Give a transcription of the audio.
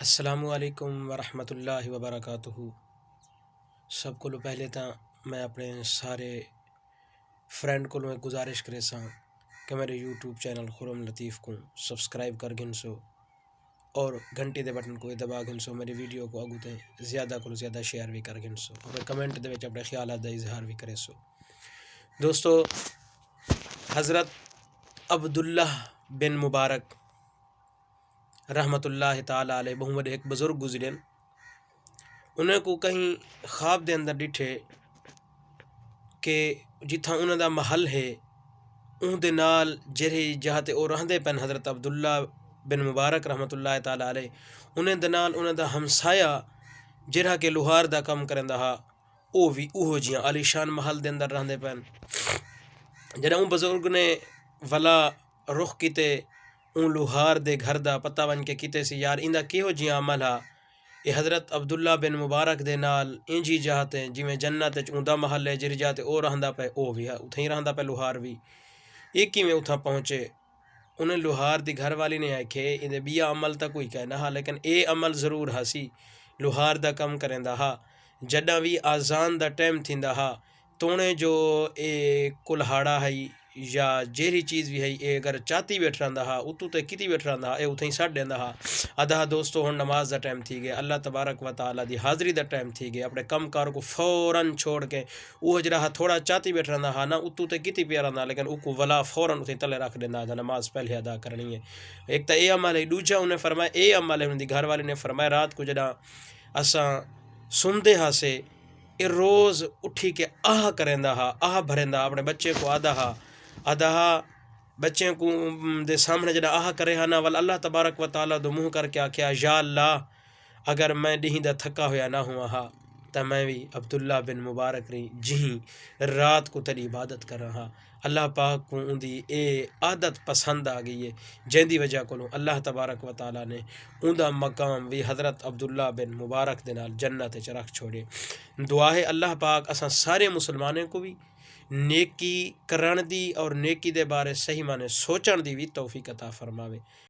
السلام علیکم ورحمۃ اللہ وبرکاتہ۔ سب کو پہلے تو میں اپنے سارے فرینڈ کو ایک گزارش کرے سا کہ میرے یوٹیوب چینل خرم لطیف کو سبسکرائب کر گن سو اور گھنٹی دے بٹن کو دبا گن سو، میری ویڈیو کو اگو تے زیادہ کو زیادہ شیئر بھی کر گن سو اور کمنٹ دے وچ اپنے خیالات دا اظہار بھی کرے سو۔ دوستو، حضرت عبداللہ بن مبارک رحمۃ اللہ تعالیٰ علیہ بہت بڑے ایک بزرگ گزرے، انہیں کو کہیں خواب دے اندر ڈٹھے کہ جتھا انہوں دا محل ہے ان دے نال جہی جہاں تے او رہندے پن حضرت عبداللہ بن مبارک رحمۃ اللہ تعالیٰ علیہ انہیں دے نال انہوں دا ہمسایا جہاں کہ لوہار دا کم کرندا ہا او بھی اوہو جیاں عالی شان محل دے اندر رہندے پن۔ جڑا ان بزرگ نے ولا رخ کیتے اون لوہار دے گھر دا پتہ ون کے کیتے سی یار ایندا کیہو جیاں عمل ہا، اے حضرت عبداللہ بن مبارک دے نال انجی جاتے جویں جنت وچ اوندا محل ہے جری جاتے او رہندا پے او بھی اتھیں رہندا پے لوہار بھی ایک ہی میں اتھاں پہنچے۔ انہیں لوہار دی گھر والی نے آکھے ایندے بیا عمل تا کوئی کہنا ہا لیکن اے عمل ضرور ہاسی، لوہار دا کم کریندا ہا جڈاں وی آزان دا ٹائم تھیندا ہا تونے جو اے کلہاڑا ہے یا جیری چیز بھی ہے اے اگر چاتی بیٹھ رہندا ہا اتو تے کتی بیٹھ رہندا ہا اے اتھیں سٹ دیندا ہا آدھا دوستو ہن نماز دا ٹائم تھی گیا، اللہ تبارک و تعالیٰ دی حاضری دا ٹائم تھی گیا، اپنے کم کار کو فوراً چھوڑ کے وہ جڑا تھوڑا چاتی بیٹھ رہندا ہا نا اتو تے کتی پیا رہندا لیکن او کو ولا فوراً اتھیں تلے رکھ دیندا دا نماز پہلے ادا کرنی ہے۔ ایک تا اے عمل ہے، دوجا انہیں فرمایا اے عمل ہے، ان دی گھر والے نے فرمایا رات کو جڑا اساں سندے ہا سے اے روز اٹھی کے آہ کریندا ہا آہ بھریندا اپنے بچے کو آدھا بچے کو دے سامنے جڑا آہ کرے ہا نا ول اللہ تبارک و تعالیٰ دو منہ کر کے آکھیا یا اللہ اگر میں ڈہیں دا تھکا ہویا نہ ہوا ہا تا میں بھی عبداللہ بن مبارک رہی جہیں رات کو تیری عبادت کر رہا۔ اللہ پاک کو ان دی اے عادت پسند آ گئی ہے جن دی وجہ کو اللہ تبارک و تعالیٰ نے ان دا مقام بھی حضرت عبداللہ بن مبارک دے نال جنت وچ رکھ چھوڑے۔ دعا ہے اللہ پاک اساں سارے مسلمانوں کو بھی نیکی کرن دی اور نیکی دے بارے صحیح معنی سوچن دی بھی توفیق عطا فرماوے۔